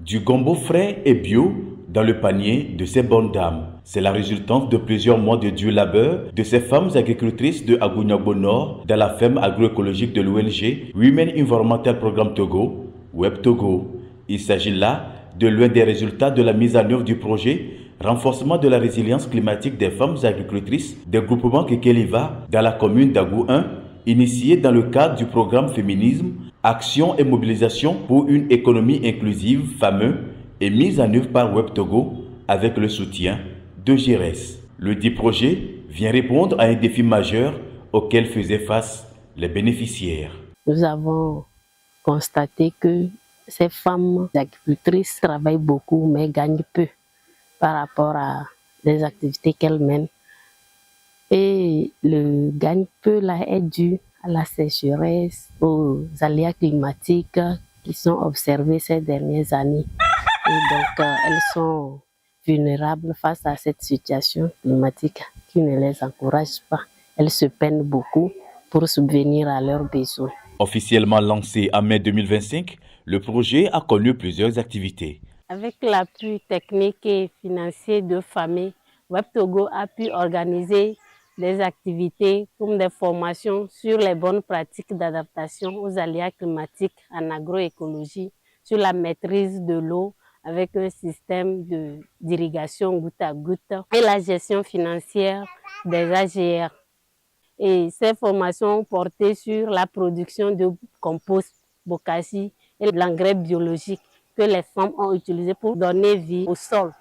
Du gombo frais et bio dans le panier de ces bonnes dames. C'est la résultante de plusieurs mois de dur labeur de ces femmes agricultrices de Agunyagbo Nord dans la ferme agroécologique de l'ONG Women Environmental Programme Togo, Web Togo. Il s'agit là de l'un des résultats de la mise en œuvre du projet renforcement de la résilience climatique des femmes agricultrices des groupements Kekeliva dans la commune d'Agou 1, initié dans le cadre du programme Féminisme, Action et Mobilisation pour une économie inclusive fameux et mise en œuvre par Web Togo avec le soutien de GIRES. Le dit projet vient répondre à un défi majeur auquel faisaient face les bénéficiaires. Nous avons constaté que ces femmes agricultrices travaillent beaucoup mais gagnent peu par rapport à les activités qu'elles mènent. Et le gagne peu là est dû à la sécheresse, aux aléas climatiques qui sont observés ces dernières années. Et donc, elles sont vulnérables face à cette situation climatique qui ne les encourage pas. Elles se peinent beaucoup pour subvenir à leurs besoins. Officiellement lancé en mai 2025, le projet a connu plusieurs activités. Avec l'appui technique et financier de familles, Web Togo a pu organiser des activités comme des formations sur les bonnes pratiques d'adaptation aux aléas climatiques en agroécologie, sur la maîtrise de l'eau avec un système d'irrigation goutte à goutte et la gestion financière des AGR. Et ces formations portaient sur la production de compost, bokashi et l'engrais biologique que les femmes ont utilisé pour donner vie au sol.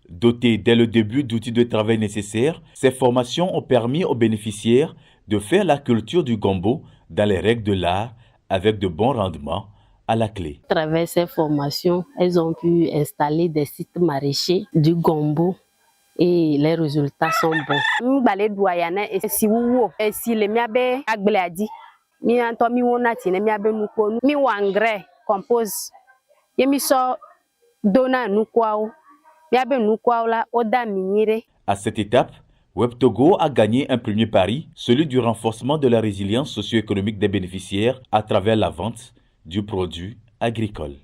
Dotées dès le début d'outils de travail nécessaires, ces formations ont permis aux bénéficiaires de faire la culture du gombo dans les règles de l'art avec de bons rendements à la clé. À travers ces formations, elles ont pu installer des sites maraîchers du gombo et les résultats sont bons. À cette étape, Web Togo a gagné un premier pari, celui du renforcement de la résilience socio-économique des bénéficiaires à travers la vente du produit agricole.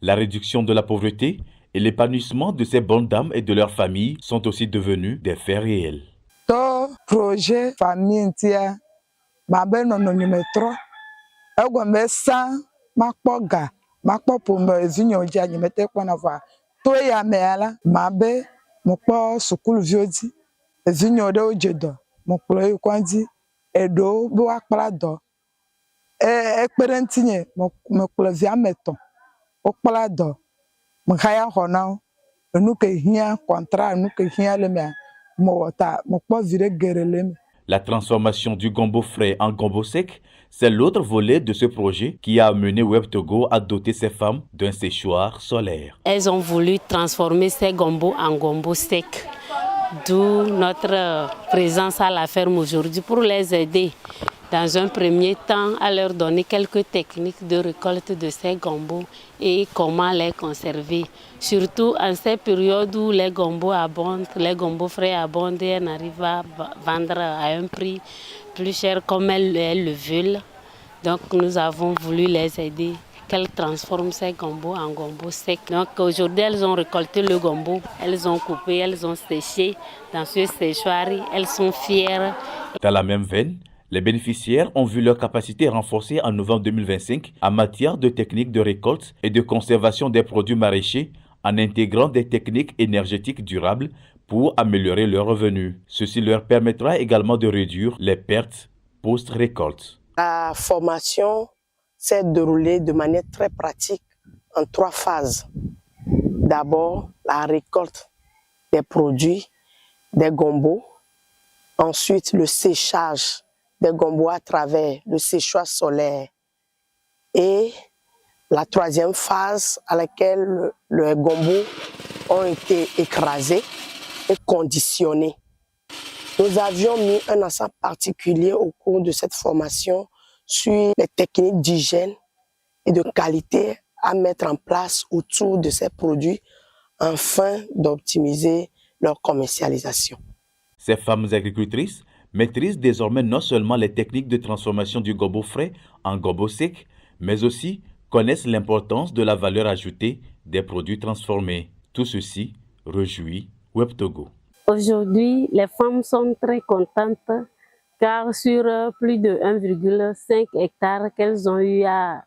La réduction de la pauvreté et l'épanouissement de ces bonnes dames et de leurs familles sont aussi devenus des faits réels. Projet famille ma belle non numéro 3 egwame sa makpo ga makpo pour ezinyo ja ni mete kwa na va to ya me ala ma be mo po school viodi ezinyo de ojedo mo pro ikwanzi edo bo akpara do ekperentinye mo pro via meton okpara do mo haya hona enu ke hia contrat enu ke hia le me mo wota mo po vire gerele. La transformation du gombo frais en gombo sec, c'est l'autre volet de ce projet qui a amené Web Togo à doter ces femmes d'un séchoir solaire. Elles ont voulu transformer ces gombos en gombo sec, d'où notre présence à la ferme aujourd'hui pour les aider. Dans un premier temps, à leur donner quelques techniques de récolte de ces gombos et comment les conserver. Surtout en ces périodes où les gombos abondent, les gombos frais abondent et elles arrivent à vendre à un prix plus cher comme elles le veulent. Donc nous avons voulu les aider, qu'elles transforment ces gombos en gombos secs. Donc aujourd'hui, elles ont récolté le gombo, elles ont coupé, elles ont séché dans ce séchoir, elles sont fières. Dans la même veine, les bénéficiaires ont vu leur capacité renforcée en novembre 2025 en matière de techniques de récolte et de conservation des produits maraîchers en intégrant des techniques énergétiques durables pour améliorer leurs revenus. Ceci leur permettra également de réduire les pertes post-récolte. La formation s'est déroulée de manière très pratique en 3 phases. D'abord, la récolte des produits, des gombos. Ensuite, le séchage des gombos à travers le séchoir solaire. Et la 3e phase à laquelle les gombos ont été écrasés et conditionnés. Nous avions mis un accent particulier au cours de cette formation sur les techniques d'hygiène et de qualité à mettre en place autour de ces produits afin d'optimiser leur commercialisation. Ces femmes agricultrices maîtrisent désormais non seulement les techniques de transformation du gombo frais en gombo sec, mais aussi connaissent l'importance de la valeur ajoutée des produits transformés. Tout ceci réjouit Web Togo. Aujourd'hui, les femmes sont très contentes car sur plus de 1,5 hectare qu'elles ont eu à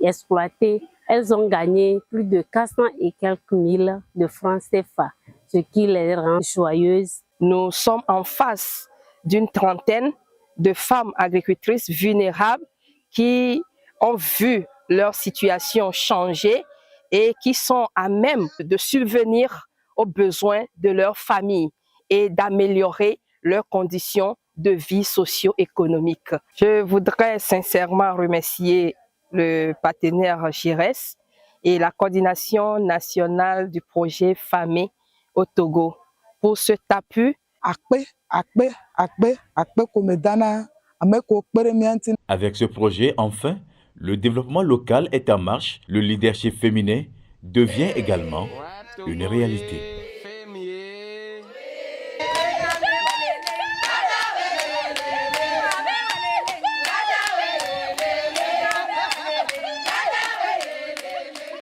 exploiter, elles ont gagné plus de 400 et quelques mille de francs CFA, ce qui les rend joyeuses. Nous sommes en face d'une trentaine de femmes agricultrices vulnérables qui ont vu leur situation changer et qui sont à même de subvenir aux besoins de leur famille et d'améliorer leurs conditions de vie socio-économique. Je voudrais sincèrement remercier le partenaire GIRES et la coordination nationale du projet FAME au Togo pour cet appui. Avec ce projet, enfin, le développement local est en marche, le leadership féminin devient également une réalité.